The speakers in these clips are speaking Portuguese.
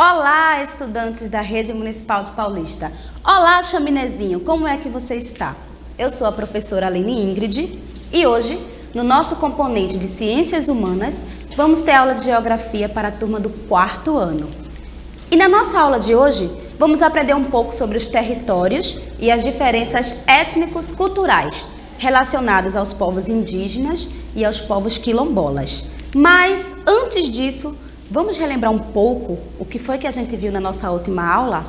Olá, estudantes da Rede Municipal de Paulista. Olá, chaminezinho, como é que você está? Eu sou a professora Aline Ingrid e hoje, no nosso componente de Ciências Humanas, vamos ter aula de Geografia para a turma do 4º ano. E na nossa aula de hoje, vamos aprender um pouco sobre os territórios e as diferenças étnicos-culturais relacionados aos povos indígenas e aos povos quilombolas. Mas, antes disso, vamos relembrar um pouco o que foi que a gente viu na nossa última aula?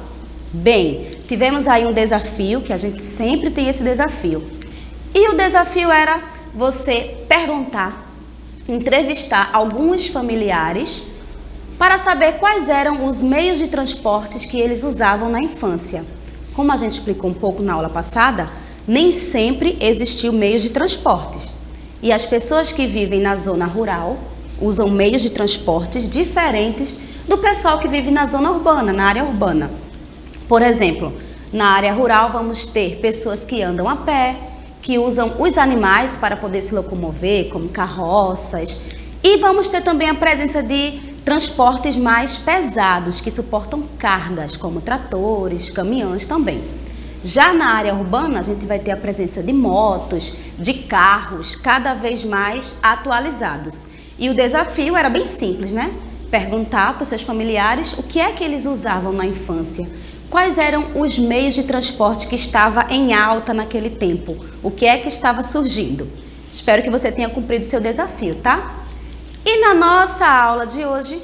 Bem, tivemos aí um desafio, que a gente sempre tem esse desafio. E o desafio era você perguntar, entrevistar alguns familiares para saber quais eram os meios de transportes que eles usavam na infância. Como a gente explicou um pouco na aula passada, nem sempre existiu meios de transportes. E as pessoas que vivem na zona rural usam meios de transportes diferentes do pessoal que vive na zona urbana, na área urbana. Por exemplo, na área rural vamos ter pessoas que andam a pé, que usam os animais para poder se locomover, como carroças, e vamos ter também a presença de transportes mais pesados, que suportam cargas, como tratores, caminhões também. Já na área urbana, a gente vai ter a presença de motos, de carros, cada vez mais atualizados. E o desafio era bem simples, né? Perguntar para os seus familiares o que é que eles usavam na infância. Quais eram os meios de transporte que estavam em alta naquele tempo? O que é que estava surgindo? Espero que você tenha cumprido seu desafio, tá? E na nossa aula de hoje,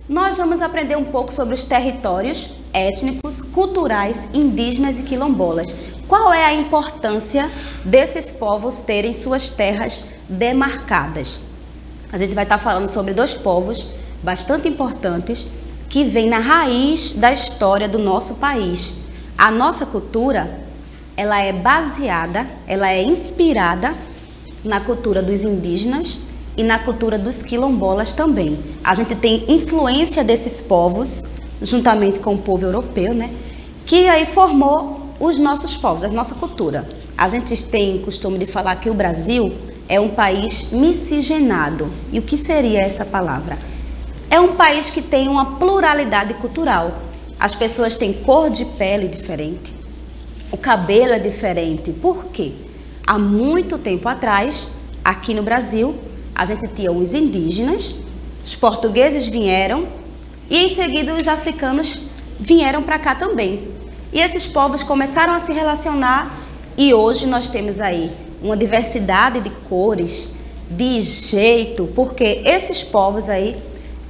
nós vamos aprender um pouco sobre os territórios étnicos, culturais, indígenas e quilombolas. Qual é a importância desses povos terem suas terras demarcadas? A gente vai estar falando sobre dois povos bastante importantes que vêm na raiz da história do nosso país. A nossa cultura, ela é baseada, ela é inspirada na cultura dos indígenas e na cultura dos quilombolas também. A gente tem influência desses povos, juntamente com o povo europeu, né? Que aí formou os nossos povos, a nossa cultura. A gente tem costume de falar que o Brasil é um país miscigenado. E o que seria essa palavra? É um país que tem uma pluralidade cultural. As pessoas têm cor de pele diferente, o cabelo é diferente. Por quê? Há muito tempo atrás, aqui no Brasil, a gente tinha os indígenas, os portugueses vieram e em seguida os africanos vieram para cá também. E esses povos começaram a se relacionar e hoje nós temos aí uma diversidade de cores, de jeito, porque esses povos aí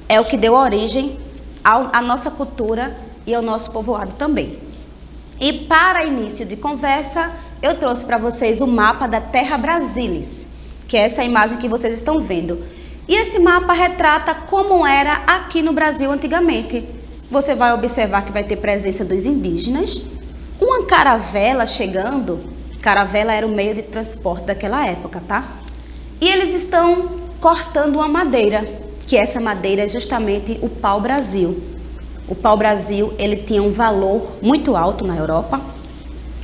é o que deu origem à nossa cultura e ao nosso povoado também. E para início de conversa, eu trouxe para vocês o mapa da Terra Brasilis, que é essa imagem que vocês estão vendo. E esse mapa retrata como era aqui no Brasil antigamente. Você vai observar que vai ter presença dos indígenas, uma caravela chegando. Caravela era o meio de transporte daquela época, tá? E eles estão cortando uma madeira, que essa madeira é justamente o pau-brasil. O pau-brasil, ele tinha um valor muito alto na Europa,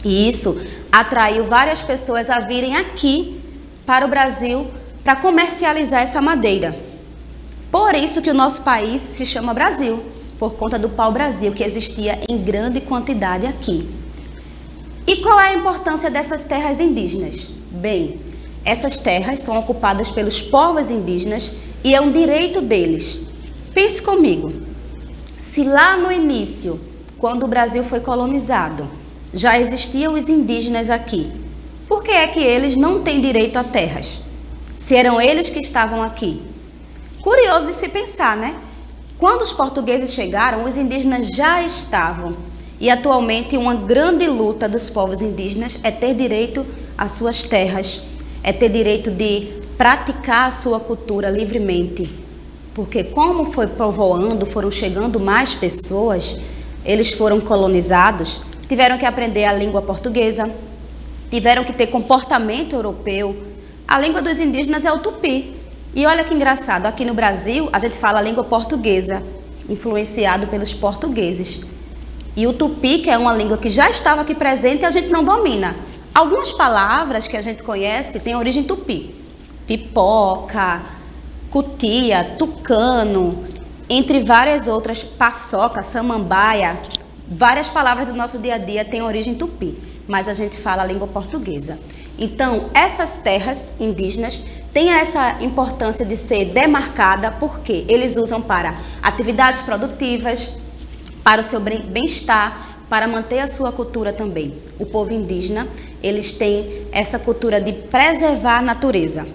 e isso atraiu várias pessoas a virem aqui para o Brasil para comercializar essa madeira. Por isso que o nosso país se chama Brasil, por conta do pau-brasil que existia em grande quantidade aqui. E qual é a importância dessas terras indígenas? Bem, essas terras são ocupadas pelos povos indígenas e é um direito deles. Pense comigo, se lá no início, quando o Brasil foi colonizado, já existiam os indígenas aqui, por que é que eles não têm direito a terras? Se eram eles que estavam aqui. Curioso de se pensar, né? Quando os portugueses chegaram, os indígenas já estavam. E atualmente uma grande luta dos povos indígenas é ter direito às suas terras, é ter direito de praticar a sua cultura livremente. Porque como foi povoando, foram chegando mais pessoas, eles foram colonizados, tiveram que aprender a língua portuguesa, tiveram que ter comportamento europeu. A língua dos indígenas é o tupi. E olha que engraçado, aqui no Brasil a gente fala a língua portuguesa, influenciado pelos portugueses. E o tupi, que é uma língua que já estava aqui presente, a gente não domina. Algumas palavras que a gente conhece têm origem tupi. Pipoca, cutia, tucano, entre várias outras, paçoca, samambaia, várias palavras do nosso dia a dia têm origem tupi, mas a gente fala a língua portuguesa. Então, essas terras indígenas têm essa importância de ser demarcada porque eles usam para atividades produtivas, para o seu bem-estar, para manter a sua cultura também. O povo indígena, eles têm essa cultura de preservar a natureza.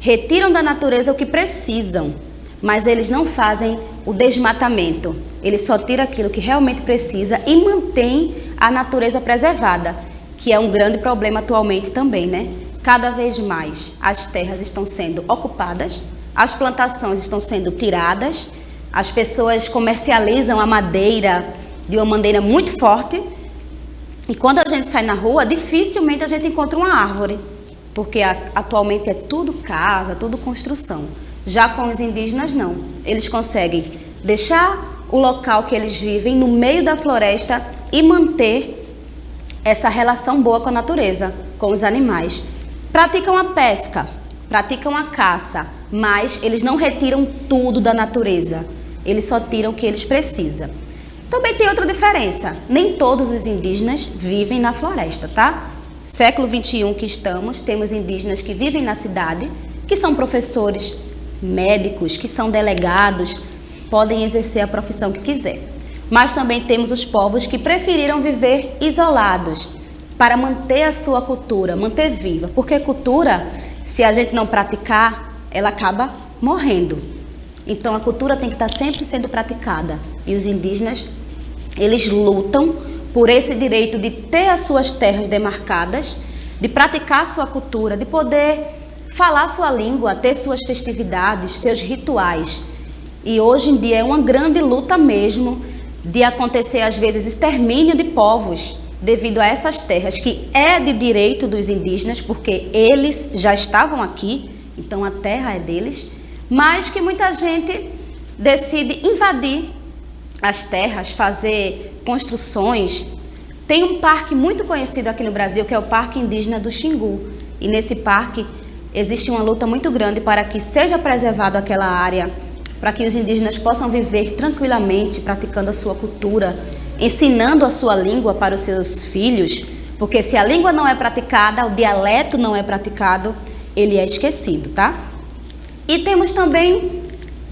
Retiram da natureza o que precisam, mas eles não fazem o desmatamento. Eles só tiram aquilo que realmente precisa e mantêm a natureza preservada, que é um grande problema atualmente também, né? Cada vez mais as terras estão sendo ocupadas, as plantações estão sendo tiradas, as pessoas comercializam a madeira de uma maneira muito forte e quando a gente sai na rua, dificilmente a gente encontra uma árvore, porque atualmente é tudo casa, tudo construção. Já com os indígenas não, eles conseguem deixar o local que eles vivem no meio da floresta e manter essa relação boa com a natureza, com os animais. Praticam a pesca, praticam a caça, mas eles não retiram tudo da natureza, eles só tiram o que eles precisam. Também tem outra diferença, nem todos os indígenas vivem na floresta, tá? Século XXI que estamos, temos indígenas que vivem na cidade, que são professores, médicos, que são delegados, podem exercer a profissão que quiser. Mas também temos os povos que preferiram viver isolados para manter a sua cultura, manter viva. Porque cultura, se a gente não praticar, ela acaba morrendo. Então a cultura tem que estar sempre sendo praticada. E os indígenas, eles lutam por esse direito de ter as suas terras demarcadas, de praticar a sua cultura, de poder falar sua língua, ter suas festividades, seus rituais. E hoje em dia é uma grande luta mesmo de acontecer às vezes extermínio de povos devido a essas terras, que é de direito dos indígenas, porque eles já estavam aqui, então a terra é deles, mas que muita gente decide invadir as terras, fazer construções. Tem um parque muito conhecido aqui no Brasil, que é o Parque Indígena do Xingu, e nesse parque existe uma luta muito grande para que seja preservado aquela área, para que os indígenas possam viver tranquilamente, praticando a sua cultura, ensinando a sua língua para os seus filhos, porque se a língua não é praticada, o dialeto não é praticado, ele é esquecido, tá? E temos também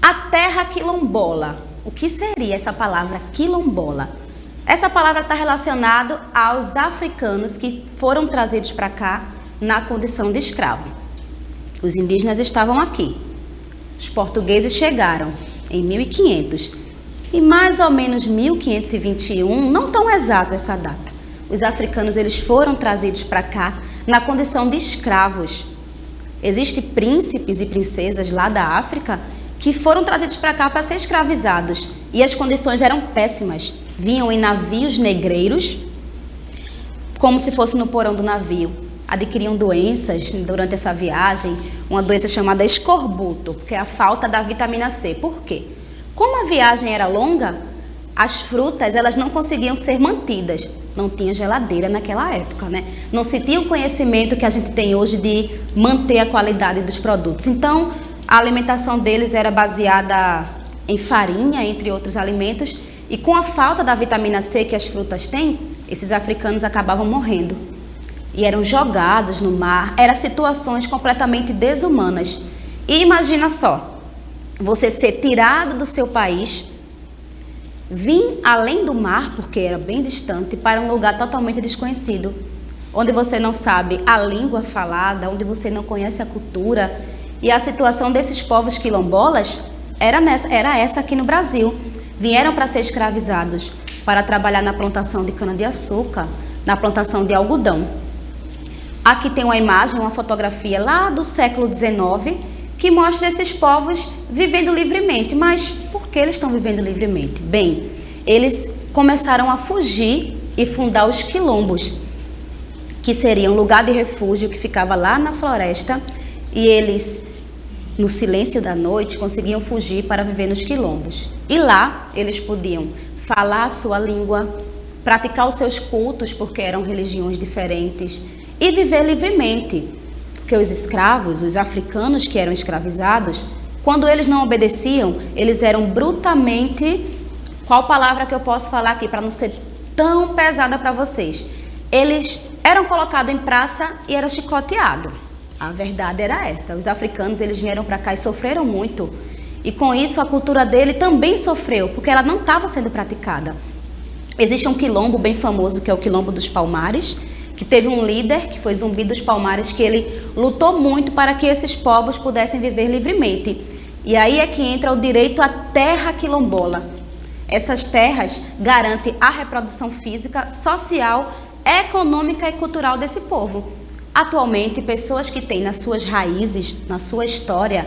a terra quilombola. O que seria essa palavra quilombola? Essa palavra está relacionada aos africanos que foram trazidos para cá na condição de escravo. Os indígenas estavam aqui. Os portugueses chegaram em 1500 e mais ou menos 1521, não tão exato essa data, os africanos eles foram trazidos para cá na condição de escravos. Existem príncipes e princesas lá da África que foram trazidos para cá para ser escravizados e as condições eram péssimas. Vinham em navios negreiros, como se fosse no porão do navio. Adquiriam doenças durante essa viagem, uma doença chamada escorbuto, porque é a falta da vitamina C. Por quê? Como a viagem era longa, as frutas elas não conseguiam ser mantidas. Não tinha geladeira naquela época, né? Não se tinha o conhecimento que a gente tem hoje de manter a qualidade dos produtos. Então, a alimentação deles era baseada em farinha, entre outros alimentos, e com a falta da vitamina C que as frutas têm, esses africanos acabavam morrendo. E eram jogados no mar, eram situações completamente desumanas. E imagina só, você ser tirado do seu país, vir além do mar, porque era bem distante, para um lugar totalmente desconhecido, onde você não sabe a língua falada, onde você não conhece a cultura. E a situação desses povos quilombolas era essa aqui no Brasil. Vieram para ser escravizados, para trabalhar na plantação de cana-de-açúcar, na plantação de algodão. Aqui tem uma imagem, uma fotografia lá do século XIX, que mostra esses povos vivendo livremente. Mas por que eles estão vivendo livremente? Bem, eles começaram a fugir e fundar os quilombos, que seria um lugar de refúgio que ficava lá na floresta, e eles, no silêncio da noite, conseguiam fugir para viver nos quilombos. E lá eles podiam falar a sua língua, praticar os seus cultos, porque eram religiões diferentes, e viver livremente. Porque os escravos, os africanos que eram escravizados, Quando eles não obedeciam, eles eram brutalmente... Qual palavra que eu posso falar aqui para não ser tão pesada para vocês? Eles eram colocados em praça e eram chicoteados. A verdade era essa. Os africanos, eles vieram para cá e sofreram muito. E com isso a cultura dele também sofreu, porque ela não estava sendo praticada. Existe um quilombo bem famoso, que é o Quilombo dos Palmares, que teve um líder, que foi Zumbi dos Palmares, que ele lutou muito para que esses povos pudessem viver livremente. E aí é que entra o direito à terra quilombola. Essas terras garantem a reprodução física, social, econômica e cultural desse povo. Atualmente, pessoas que têm nas suas raízes, na sua história,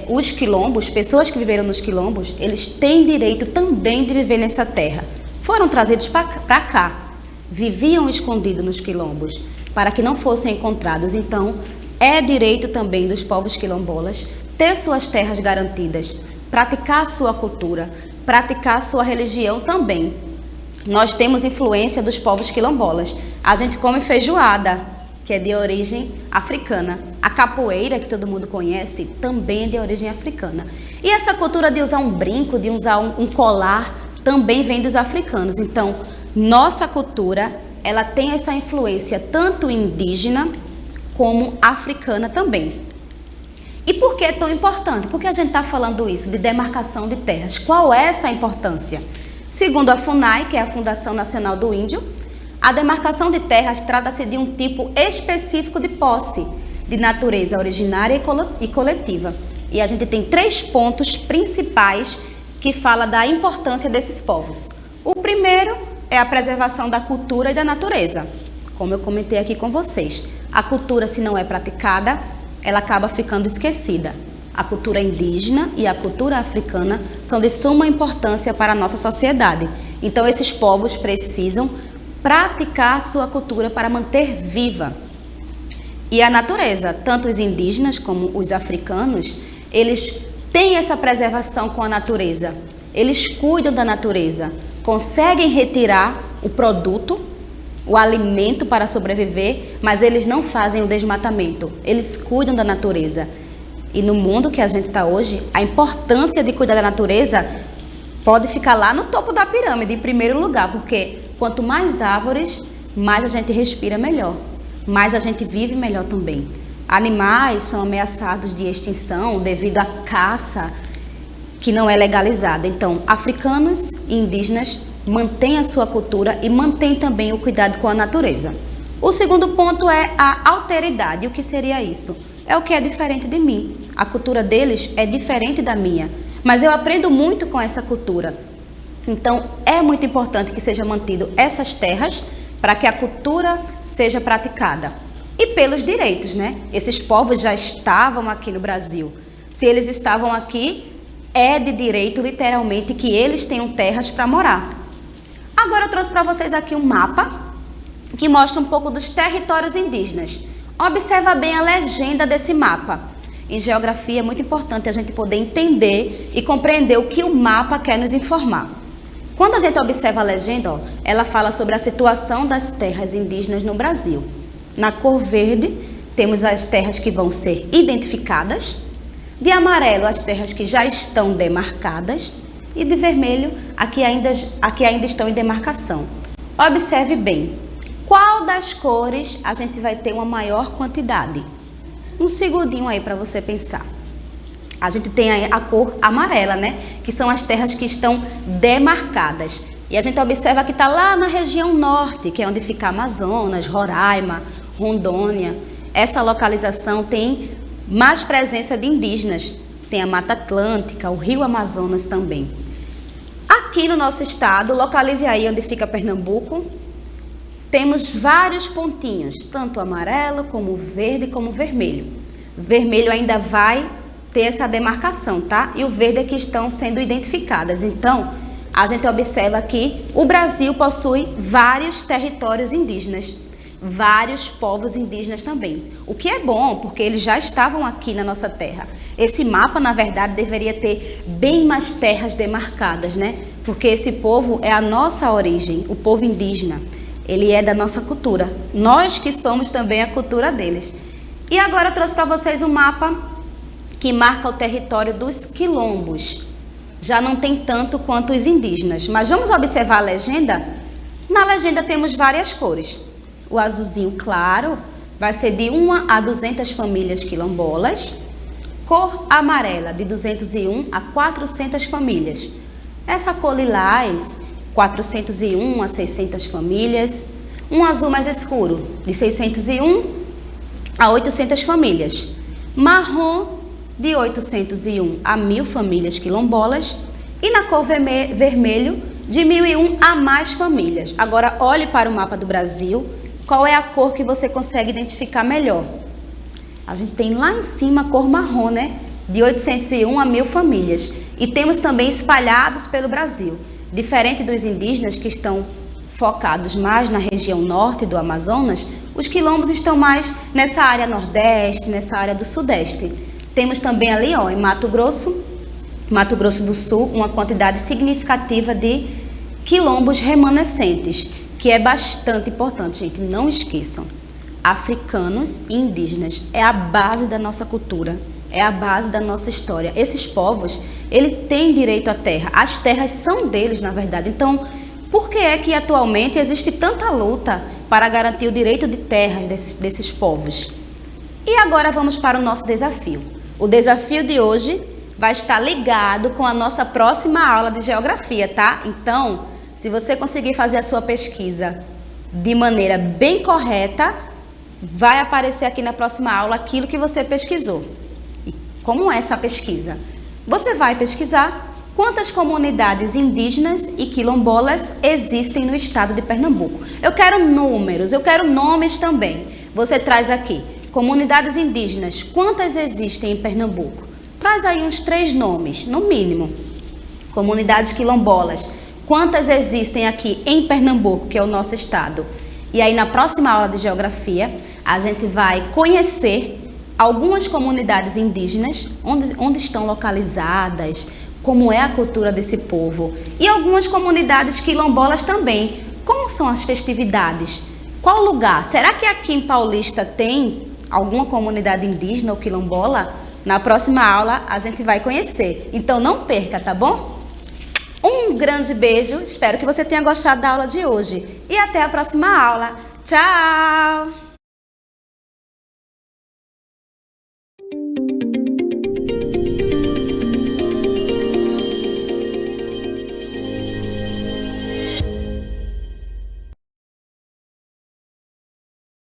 os quilombos, pessoas que viveram nos quilombos, eles têm direito também de viver nessa terra. Foram trazidos para cá, viviam escondidos nos quilombos, para que não fossem encontrados. Então, é direito também dos povos quilombolas ter suas terras garantidas, praticar a sua cultura, praticar a sua religião também. Nós temos influência dos povos quilombolas. A gente come feijoada, que é de origem africana. A capoeira, que todo mundo conhece, também é de origem africana. E essa cultura de usar um brinco, de usar um colar, também vem dos africanos. Então, nossa cultura, ela tem essa influência tanto indígena como africana também. E por que é tão importante? Porque a gente está falando isso de demarcação de terras. Qual é essa importância? Segundo a FUNAI, que é a Fundação Nacional do Índio, a demarcação de terras trata-se de um tipo específico de posse de natureza originária e coletiva. E a gente tem 3 pontos principais que falam da importância desses povos. O primeiro é a preservação da cultura e da natureza. Como eu comentei aqui com vocês, a cultura, se não é praticada, ela acaba ficando esquecida. A cultura indígena e a cultura africana são de suma importância para a nossa sociedade. Então, esses povos precisam praticar a sua cultura para manter viva. E a natureza, tanto os indígenas como os africanos, eles têm essa preservação com a natureza. Eles cuidam da natureza, conseguem retirar o produto, o alimento para sobreviver, mas eles não fazem o desmatamento. Eles cuidam da natureza. E no mundo que a gente está hoje, a importância de cuidar da natureza pode ficar lá no topo da pirâmide, em primeiro lugar, porque quanto mais árvores, mais a gente respira melhor, mais a gente vive melhor também. Animais são ameaçados de extinção devido à caça que não é legalizada. Então, africanos e indígenas mantêm a sua cultura e mantêm também o cuidado com a natureza. O segundo ponto é a alteridade. O que seria isso? É o que é diferente de mim. A cultura deles é diferente da minha, mas eu aprendo muito com essa cultura. Então, é muito importante que seja mantido essas terras para que a cultura seja praticada. E pelos direitos, né? Esses povos já estavam aqui no Brasil. Se eles estavam aqui, é de direito, literalmente, que eles tenham terras para morar. Agora eu trouxe para vocês aqui um mapa que mostra um pouco dos territórios indígenas. Observa bem a legenda desse mapa. Em geografia é muito importante a gente poder entender e compreender o que o mapa quer nos informar. Quando a gente observa a legenda, ela fala sobre a situação das terras indígenas no Brasil. Na cor verde, temos as terras que vão ser identificadas. De amarelo, as terras que já estão demarcadas. E de vermelho, aqui ainda estão em demarcação. Observe bem. Qual das cores a gente vai ter uma maior quantidade? Um segundinho aí para você pensar. A gente tem a cor amarela, né? Que são as terras que estão demarcadas. E a gente observa que está lá na região norte, que é onde fica Amazonas, Roraima, Rondônia. Essa localização tem mais presença de indígenas. Tem a Mata Atlântica, o Rio Amazonas também. Aqui no nosso estado, localize aí onde fica Pernambuco, temos vários pontinhos, tanto amarelo, como verde, como vermelho. Vermelho ainda vai ter essa demarcação, tá? E o verde é que estão sendo identificadas. Então, a gente observa que o Brasil possui vários territórios indígenas, vários povos indígenas também. O que é bom, porque eles já estavam aqui na nossa terra. Esse mapa, na verdade, deveria ter bem mais terras demarcadas, né? Porque esse povo é a nossa origem, o povo indígena. Ele é da nossa cultura. Nós que somos também a cultura deles. E agora eu trouxe para vocês um mapa que marca o território dos quilombos. Já não tem tanto quanto os indígenas, mas vamos observar a legenda? Na legenda temos várias cores. O azulzinho claro vai ser de 1 a 200 famílias quilombolas. Cor amarela, de 201 a 400 famílias. Essa cor lilás, 401 a 600 famílias. Um azul mais escuro, de 601 a 800 famílias. Marrom, de 801 a 1000 famílias quilombolas. E na cor vermelho, de 1001 a mais famílias. Agora, olhe para o mapa do Brasil. Qual é a cor que você consegue identificar melhor? A gente tem lá em cima a cor marrom, né? De 801 a 1000 famílias. E temos também espalhados pelo Brasil. Diferente dos indígenas que estão focados mais na região norte do Amazonas, os quilombos estão mais nessa área nordeste, nessa área do sudeste. Temos também ali, ó, em Mato Grosso do Sul, uma quantidade significativa de quilombos remanescentes, que é bastante importante, gente, não esqueçam. Africanos e indígenas é a base da nossa cultura, é a base da nossa história. Esses povos, eles têm direito à terra, as terras são deles, na verdade. Então, por que é que atualmente existe tanta luta para garantir o direito de terras desses povos? E agora vamos para o nosso desafio. O desafio de hoje vai estar ligado com a nossa próxima aula de geografia, tá? Então, se você conseguir fazer a sua pesquisa de maneira bem correta, vai aparecer aqui na próxima aula aquilo que você pesquisou. E como é essa pesquisa? Você vai pesquisar quantas comunidades indígenas e quilombolas existem no estado de Pernambuco. Eu quero números, eu quero nomes também. Você traz aqui, comunidades indígenas, quantas existem em Pernambuco? Traz aí uns 3 nomes, no mínimo. Comunidades quilombolas, quantas existem aqui em Pernambuco, que é o nosso estado? E aí na próxima aula de geografia, a gente vai conhecer algumas comunidades indígenas, onde estão localizadas, como é a cultura desse povo. E algumas comunidades quilombolas também. Como são as festividades? Qual lugar? Será que aqui em Paulista tem alguma comunidade indígena ou quilombola? Na próxima aula a gente vai conhecer. Então não perca, tá bom? Um grande beijo, espero que você tenha gostado da aula de hoje. E até a próxima aula. Tchau!